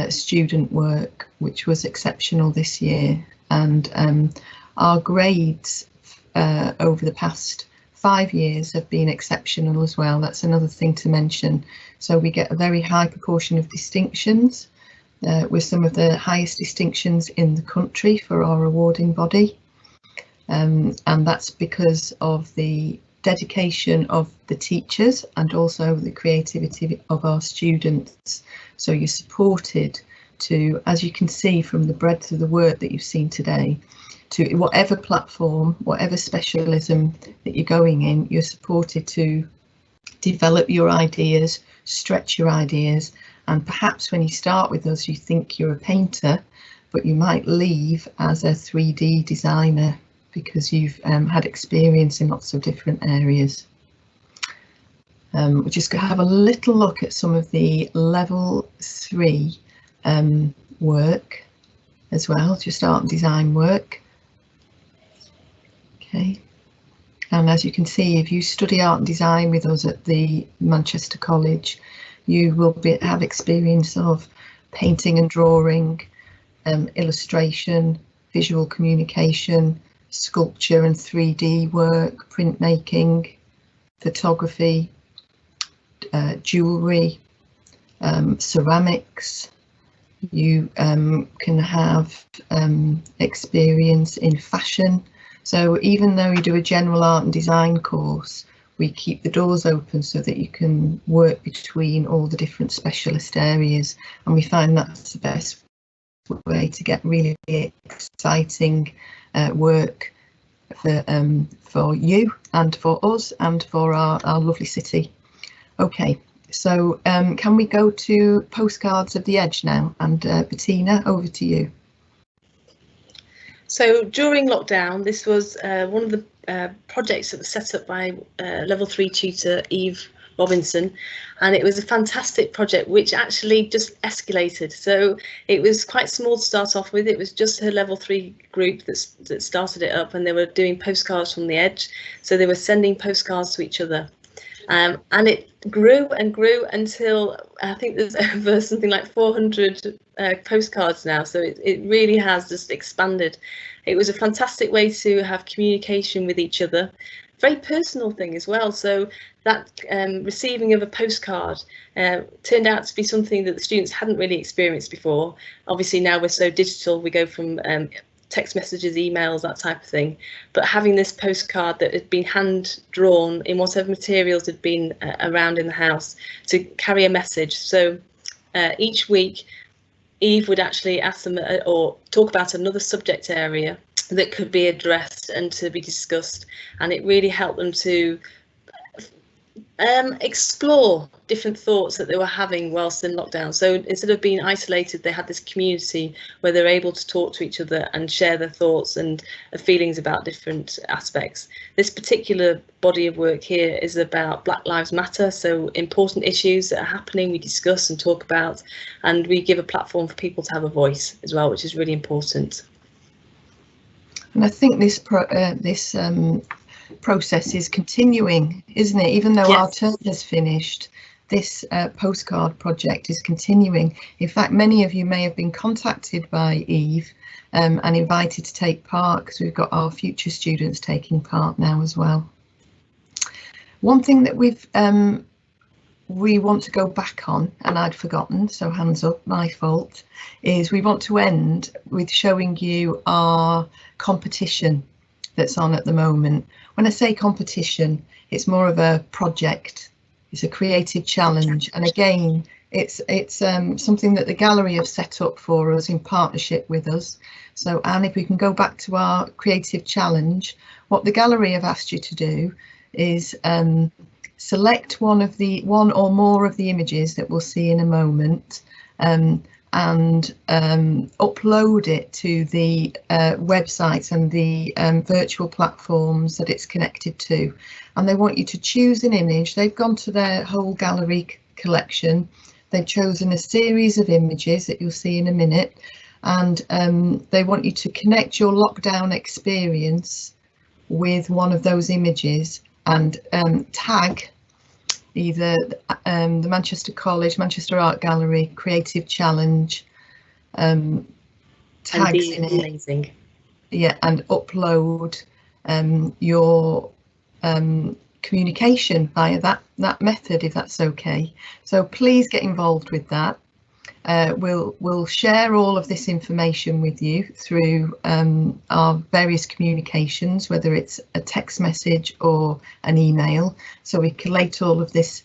student work, which was exceptional this year, and our grades over the past 5 years have been exceptional as well. That's another thing to mention. So we get a very high proportion of distinctions, with some of the highest distinctions in the country for our awarding body. And that's because of the dedication of the teachers and also the creativity of our students. So you're supported to, as you can see from the breadth of the work that you've seen today, to whatever platform, whatever specialism that you're going in, you're supported to develop your ideas, stretch your ideas, and perhaps when you start with us you think you're a painter, but you might leave as a 3D designer because you've had experience in lots of different areas. We're just going to have a little look at some of the level 3 work as well, just art and design work. Okay, and as you can see, if you study art and design with us at the Manchester College, you will have experience of painting and drawing, illustration, visual communication, sculpture and 3D work, printmaking, photography, jewellery, ceramics. You can have experience in fashion. So even though you do a general art and design course, we keep the doors open so that you can work between all the different specialist areas, and we find that's the best way to get really exciting work for you and for us and for our lovely city. Okay, so can we go to Postcards of the Edge now? And Bettina, over to you. So during lockdown, this was one of the projects that was set up by level 3 tutor Eve Robinson, and it was a fantastic project which actually just escalated. So it was quite small to start off with. It was just her level 3 group that started it up, and they were doing postcards from the edge. So they were sending postcards to each other. And it grew and grew until I think there's over something like 400 postcards now. So it really has just expanded. It was a fantastic way to have communication with each other. Very personal thing as well. So that receiving of a postcard turned out to be something that the students hadn't really experienced before. Obviously now we're so digital, we go from text messages, emails, that type of thing, but having this postcard that had been hand drawn in whatever materials had been around in the house to carry a message. So each week Eve would actually ask them or talk about another subject area that could be addressed and to be discussed, and it really helped them to explore different thoughts that they were having whilst in lockdown. So instead of being isolated, they had this community where they're able to talk to each other and share their thoughts and feelings about different aspects. This particular body of work here is about Black Lives Matter, so important issues that are happening we discuss and talk about, and we give a platform for people to have a voice as well, which is really important. And I think this process is continuing, isn't it? Even though our term has finished, this postcard project is continuing. In fact, many of you may have been contacted by Eve and invited to take part, because we've got our future students taking part now as well. One thing that we want to go back on, and I'd forgotten, so hands up, my fault, is we want to end with showing you our competition that's on at the moment. When I say competition, it's more of a project. It's a creative challenge, and again, it's something that the gallery have set up for us in partnership with us. So Anne, if we can go back to our creative challenge, what the gallery have asked you to do is select one or more of the images that we'll see in a moment, and upload it to the websites and the virtual platforms that it's connected to. And they want you to choose an image. They've gone to their whole gallery collection. They've chosen a series of images that you'll see in a minute, and they want you to connect your lockdown experience with one of those images and tag either the Manchester College, Manchester Art Gallery Creative Challenge tags in it. Amazing. Yeah, and upload your communication via that method, if that's okay. So please get involved with that. We'll share all of this information with you through our various communications, whether it's a text message or an email. So we collate all of this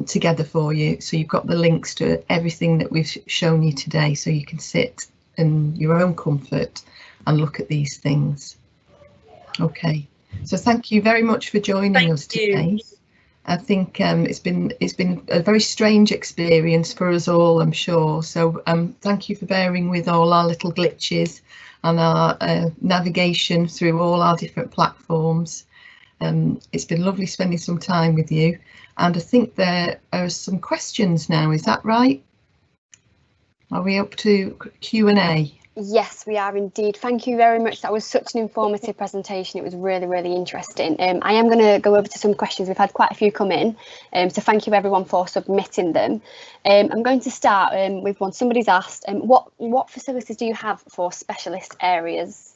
together for you. So you've got the links to everything that we've shown you today, so you can sit in your own comfort and look at these things. Okay, so thank you very much for joining us today. I think it's been a very strange experience for us all, I'm sure. So thank you for bearing with all our little glitches and our navigation through all our different platforms. It's been lovely spending some time with you, and I think there are some questions now. Is that right? Are we up to Q&A? Yes, we are indeed. Thank you very much. That was such an informative presentation. It was really, really interesting. I am going to go over to some questions. We've had quite a few come in, so thank you everyone for submitting them. I'm going to start with one. Somebody's asked, what facilities do you have for specialist areas?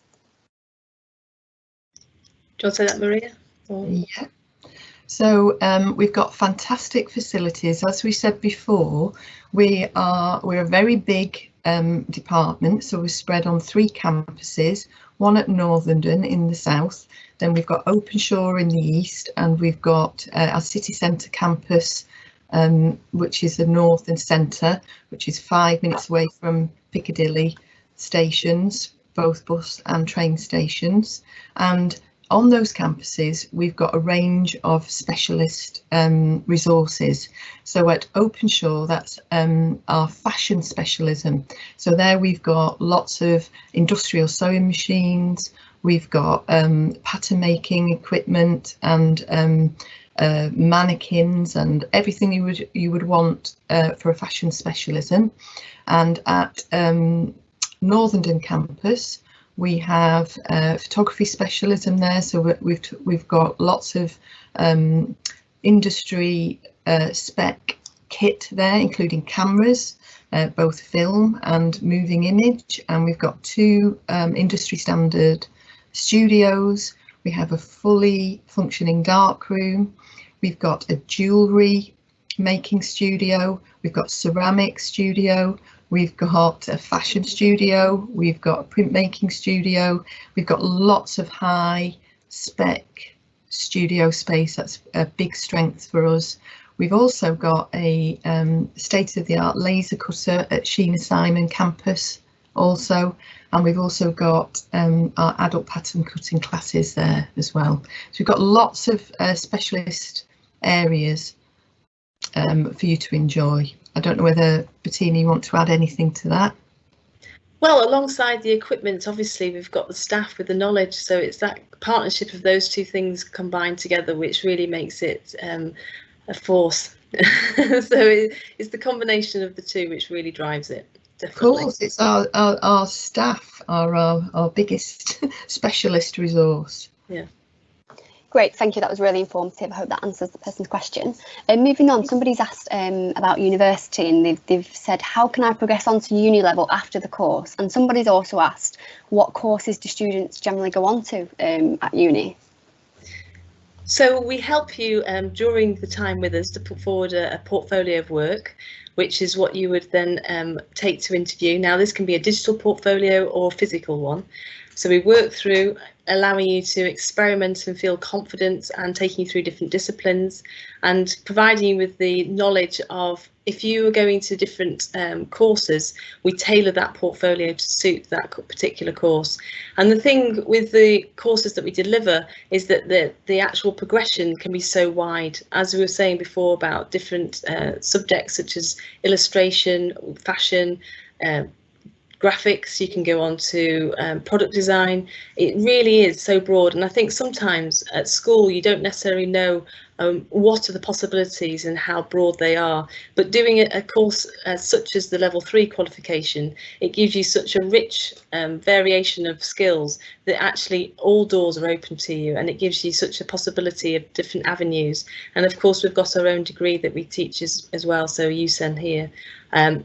Do you want to say that, Maria? Or... Yeah. So we've got fantastic facilities. As we said before, we're a very big department, so we're spread on 3 campuses, one at Northenden in the south, then we've got Openshaw in the east, and we've got our city centre campus, which is the north and centre, which is 5 minutes away from Piccadilly stations, both bus and train stations. And on those campuses, we've got a range of specialist resources. So at Openshaw, that's our fashion specialism. So there we've got lots of industrial sewing machines, we've got pattern making equipment and mannequins and everything you would want for a fashion specialism. And at Northenden campus, we have photography specialism there, so we've got lots of industry spec kit there, including cameras, both film and moving image, and we've got 2 industry standard studios. We have a fully functioning darkroom. We've got a jewellery making studio. We've got ceramic studio. We've got a fashion studio, we've got a printmaking studio, we've got lots of high spec studio space. That's a big strength for us. We've also got a state-of-the-art laser cutter at Sheena Simon campus also, and we've also got our adult pattern cutting classes there as well. So we've got lots of specialist areas for you to enjoy. I don't know whether, Bettina, you want to add anything to that? Well, alongside the equipment, obviously, we've got the staff with the knowledge. So it's that partnership of those 2 things combined together which really makes it a force. So it's the combination of the 2 which really drives it. Definitely. Of course, it's our staff are our biggest specialist resource. Yeah. Great, thank you. That was really informative. I hope that answers the person's question. Moving on, somebody's asked about university, and they've said, how can I progress on to uni level after the course? And somebody's also asked, what courses do students generally go on to at uni? So we help you during the time with us to put forward a portfolio of work, which is what you would then take to interview. Now, this can be a digital portfolio or a physical one. So we work through allowing you to experiment and feel confident, and taking you through different disciplines, and providing you with the knowledge of, if you are going to different courses, we tailor that portfolio to suit that particular course. And the thing with the courses that we deliver is that the actual progression can be so wide, as we were saying before, about different subjects such as illustration, fashion, graphics. You can go on to product design. It really is so broad, and I think sometimes at school you don't necessarily know what are the possibilities and how broad they are, but doing a course such as the level 3 qualification, it gives you such a rich variation of skills that actually all doors are open to you, and it gives you such a possibility of different avenues. And of course we've got our own degree that we teach as well, so USEN here,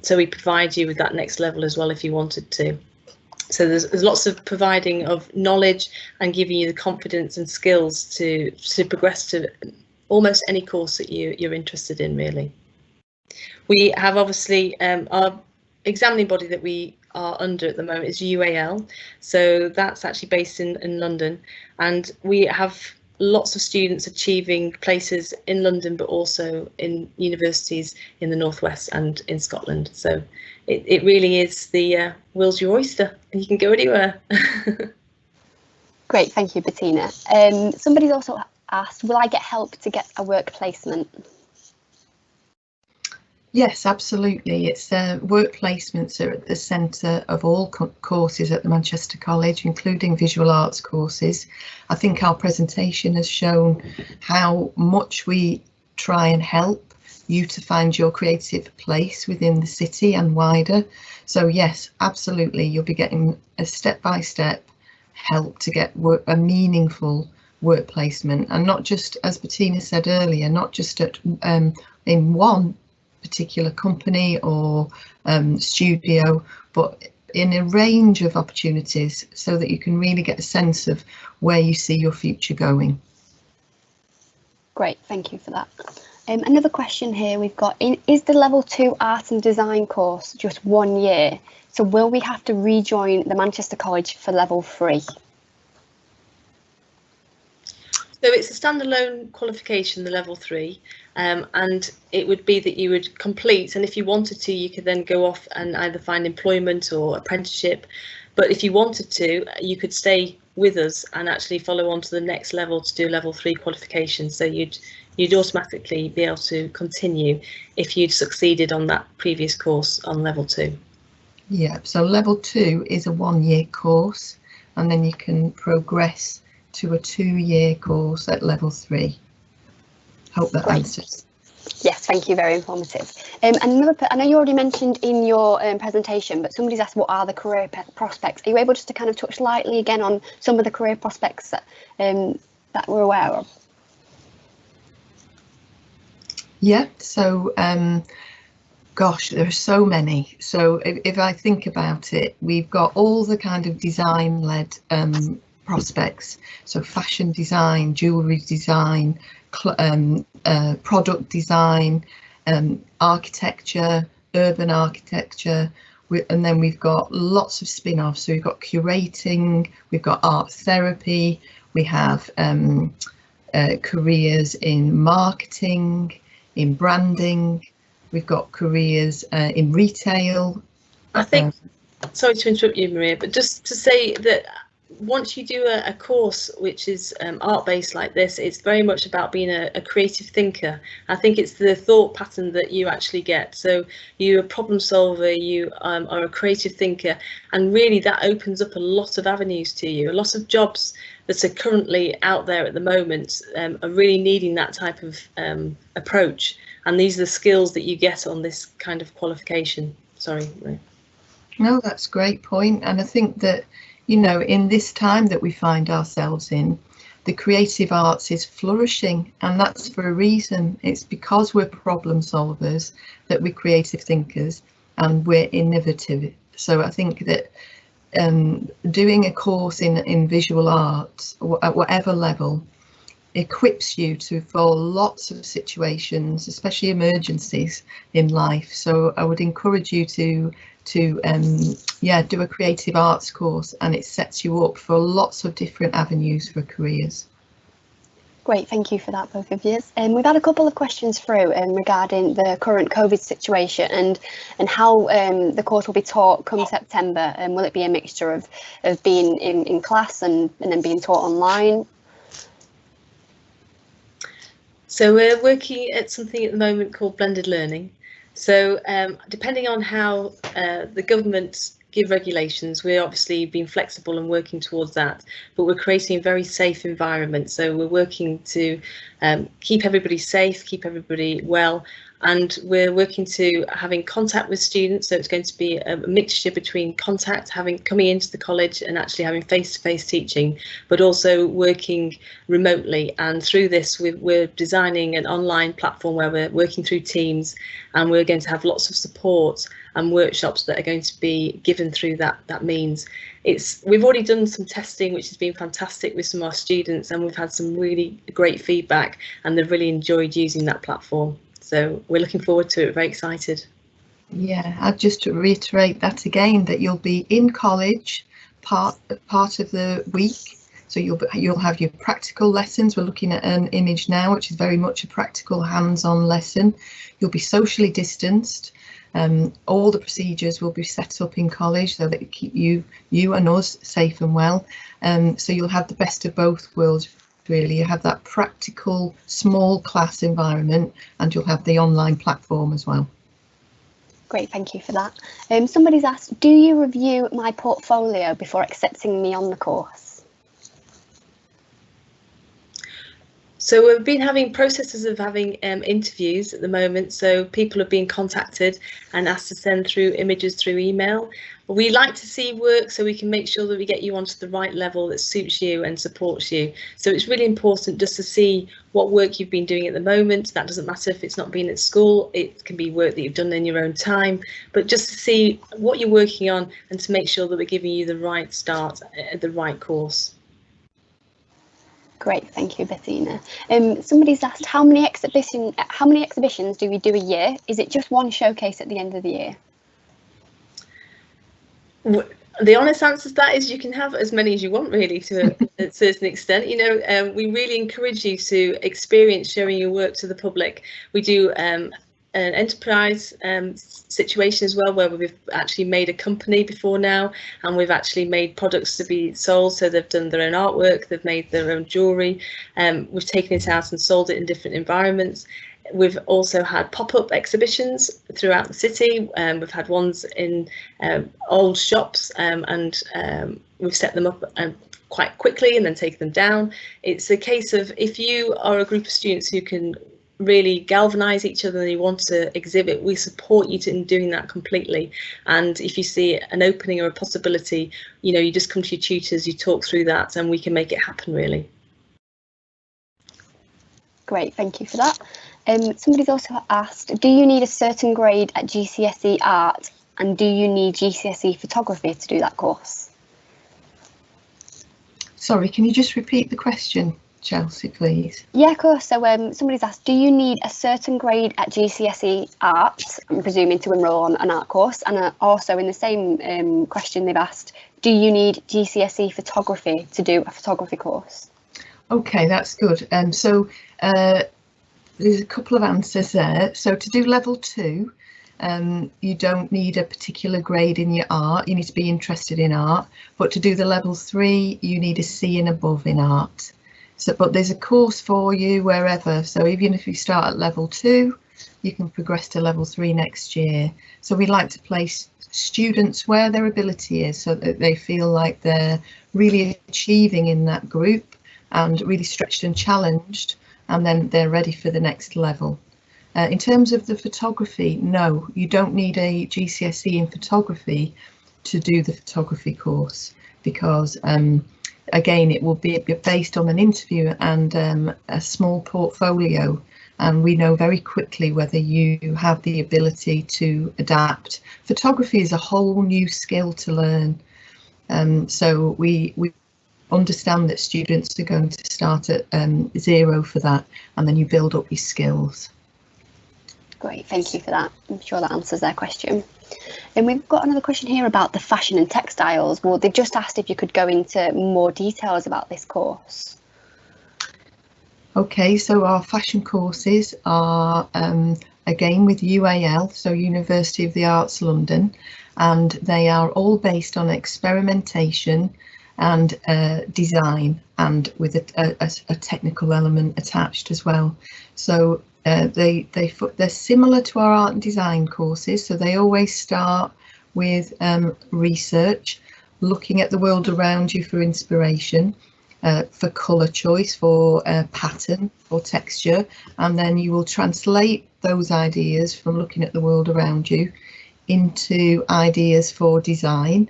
so we provide you with that next level as well if you wanted to. So there's lots of providing of knowledge and giving you the confidence and skills to progress to almost any course that you're interested in, really. We have obviously our examining body that we are under at the moment is UAL, so that's actually based in London, and we have lots of students achieving places in London but also in universities in the Northwest and in Scotland. So it really is the world's your oyster, and you can go anywhere. Great, thank you, Bettina. Somebody's also asked, will I get help to get a work placement? Yes, absolutely. It's work placements are at the centre of all courses at the Manchester College, including visual arts courses. I think our presentation has shown how much we try and help you to find your creative place within the city and wider. So yes, absolutely, you'll be getting a step-by-step help to get a meaningful work placement, and not just, as Bettina said earlier, not just at in one particular company or studio, but in a range of opportunities, so that you can really get a sense of where you see your future going. Great, thank you for that. Another question here we've got, is the level 2 art and design course just 1 year? So will we have to rejoin the Manchester College for level 3? So it's a standalone qualification, the level 3, and it would be that you would complete, and if you wanted to, you could then go off and either find employment or apprenticeship. But if you wanted to, you could stay with us and actually follow on to the next level to do level 3 qualification. So you'd automatically be able to continue if you'd succeeded on that previous course on level 2. Yeah, so level 2 is a 1-year course, and then you can progress to a 2-year course at level 3. Hope that answers. Yes, thank you, very informative. And I know you already mentioned in your presentation, but somebody's asked, what are the career prospects? Are you able just to kind of touch lightly again on some of the career prospects that we're aware of? Yeah, so gosh, there are so many. So if I think about it, we've got all the kind of design-led prospects, so fashion design, jewellery design, product design, architecture, urban architecture, and then we've got lots of spin-offs. So we've got curating, we've got art therapy, we have careers in marketing, in branding, we've got careers in retail. I think, sorry to interrupt you, Maria, but just to say that once you do a course which is art-based like this, it's very much about being a creative thinker. I think it's the thought pattern that you actually get. So you're a problem solver, you are a creative thinker, and really that opens up a lot of avenues to you. A lot of jobs that are currently out there at the moment are really needing that type of approach, and these are the skills that you get on this kind of qualification. Sorry, Maria. No, that's a great point, and I think that, you know, in this time that we find ourselves in, the creative arts is flourishing, and that's for a reason. It's because we're problem solvers that we're creative thinkers and we're innovative. So I think that doing a course in visual arts at whatever level equips you for lots of situations, especially emergencies in life. So I would encourage you to to do a creative arts course, and it sets you up for lots of different avenues for careers. Great, thank you for that, both of you. We've had a couple of questions through regarding the current COVID situation and how the course will be taught come September. And will it be a mixture of being in class and then being taught online? So we're working at something at the moment called blended learning. So depending on how the government give regulations, we're obviously being flexible and working towards that, but we're creating a very safe environment. So we're working to keep everybody safe, keep everybody well, and we're working to having contact with students. So it's going to be a mixture between contact, coming into the college and actually having face-to-face teaching, but also working remotely. And through this, we're designing an online platform where we're working through Teams, and we're going to have lots of support and workshops that are going to be given through that means. We've already done some testing, which has been fantastic with some of our students, and we've had some really great feedback, and they've really enjoyed using that platform. So we're looking forward to it, very excited. Yeah, I'd just to reiterate that again, that you'll be in college part of the week. So you'll have your practical lessons. We're looking at an image now, which is very much a practical hands-on lesson. You'll be socially distanced. All the procedures will be set up in college so that it keep you and us safe and well. So you'll have the best of both worlds, really. You have that practical small class environment, and you'll have the online platform as well. Great, thank you for that. Somebody's asked, do you review my portfolio before accepting me on the course? So we've been having processes of having interviews at the moment. So people are being contacted and asked to send through images through email. We like to see work so we can make sure that we get you onto the right level that suits you and supports you. So it's really important just to see what work you've been doing at the moment. That doesn't matter if it's not been at school, it can be work that you've done in your own time, but just to see what you're working on and to make sure that we're giving you the right start at the right course. Great, thank you, Bettina. Somebody's asked, how many exhibitions do we do a year? Is it just one showcase at the end of the year? The honest answer to that is you can have as many as you want, really, to a certain extent. You know, we really encourage you to experience showing your work to the public. We do an enterprise situation as well, where we've actually made a company before now, and we've actually made products to be sold. So they've done their own artwork, they've made their own jewellery, we've taken it out and sold it in different environments. We've also had pop-up exhibitions throughout the city. We've had ones in old shops, and we've set them up quite quickly and then taken them down. It's a case of, if you are a group of students who can really galvanize each other and you want to exhibit, we support you in doing that completely. And if you see an opening or a possibility, you know, you just come to your tutors, you talk through that, and we can make it happen, really. Great, thank you for that. Somebody's also asked, do you need a certain grade at GCSE art, and do you need GCSE photography to do that course? Sorry, can you just repeat the question, Chelsea, please? Yeah, of course. So somebody's asked, do you need a certain grade at GCSE art, I'm presuming, to enrol on an art course? And also in the same question they've asked, do you need GCSE photography to do a photography course? Okay, that's good. So there's a couple of answers there. So to do level 2, you don't need a particular grade in your art. You need to be interested in art. But to do the level 3, you need a C and above in art. So, but there's a course for you wherever. So even if you start at level 2, you can progress to level 3 next year. So we like to place students where their ability is, so that they feel like they're really achieving in that group and really stretched and challenged, and then they're ready for the next level. In terms of the photography, no, you don't need a GCSE in photography to do the photography course, because again, it will be based on an interview and a small portfolio, and we know very quickly whether you have the ability to adapt. Photography is a whole new skill to learn, so we understand that students are going to start at 0 for that, and then you build up your skills. Great, thank you for that. I'm sure that answers their question. And we've got another question here about the fashion and textiles. Well, they've just asked if you could go into more details about this course. Okay, so our fashion courses are again with UAL, so University of the Arts London, and they are all based on experimentation and design, and with a technical element attached as well. So they're similar to our art and design courses, so they always start with research, looking at the world around you for inspiration, for colour choice, for pattern, for texture, and then you will translate those ideas from looking at the world around you into ideas for design,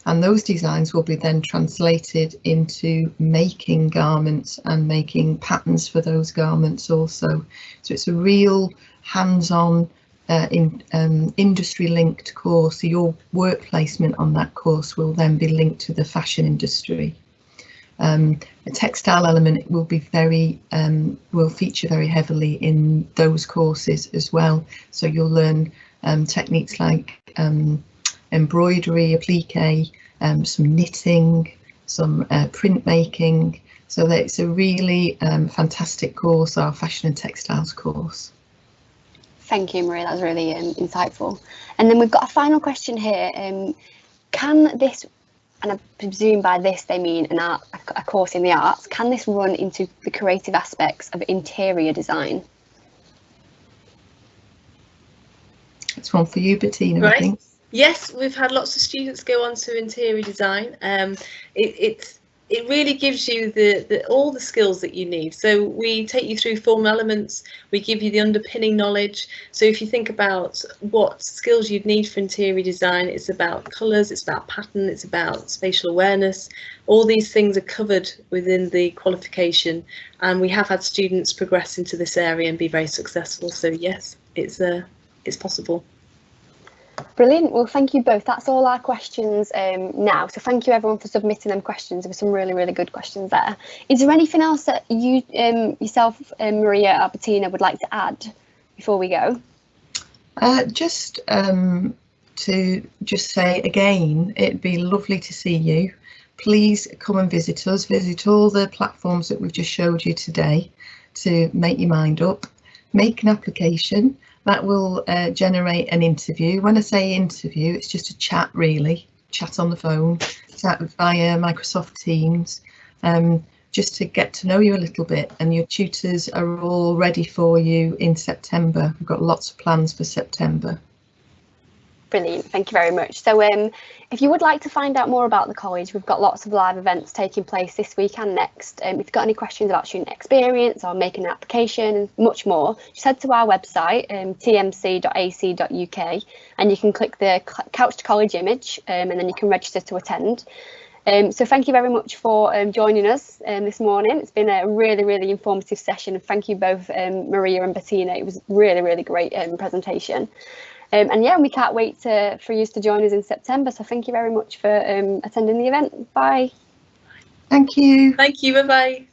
and those designs will be then translated into making garments and making patterns for those garments also. So it's a real hands-on industry linked course. So your work placement on that course will then be linked to the fashion industry. The textile element will be will feature very heavily in those courses as well. So you'll learn techniques like embroidery, applique, some knitting, some printmaking. So that it's a really fantastic course, our fashion and textiles course. Thank you, Maria, that was really insightful. And then we've got a final question here. Can this, and I presume by this they mean a course in the arts, can this run into the creative aspects of interior design? It's one for you, Bettina, right. I think. Yes, we've had lots of students go on to interior design. It really gives you all the skills that you need. So we take you through formal elements, we give you the underpinning knowledge. So if you think about what skills you'd need for interior design, it's about colours, it's about pattern, it's about spatial awareness. All these things are covered within the qualification, and we have had students progress into this area and be very successful. So yes, it's possible. Brilliant. Well, thank you both. That's all our questions now. So thank you everyone for submitting them questions. There were some really, really good questions there. Is there anything else that you yourself, Maria or Bettina, would like to add before we go? Just to say again, it'd be lovely to see you. Please come and visit us. Visit all the platforms that we've just showed you today to make your mind up. Make an application. That will generate an interview. When I say interview, it's just a chat really, chat on the phone, chat via Microsoft Teams, just to get to know you a little bit, and your tutors are all ready for you in September. We've got lots of plans for September. Brilliant, thank you very much. So if you would like to find out more about the college, we've got lots of live events taking place this week and next. If you've got any questions about student experience or making an application and much more, just head to our website, tmc.ac.uk, and you can click the Couch to College image, and then you can register to attend. So thank you very much for joining us this morning. It's been a really, really informative session, and thank you both, Maria and Bettina. It was really, really great presentation. And yeah, we can't wait for you to join us in September. So thank you very much for attending the event. Bye. Thank you. Thank you. Bye-bye.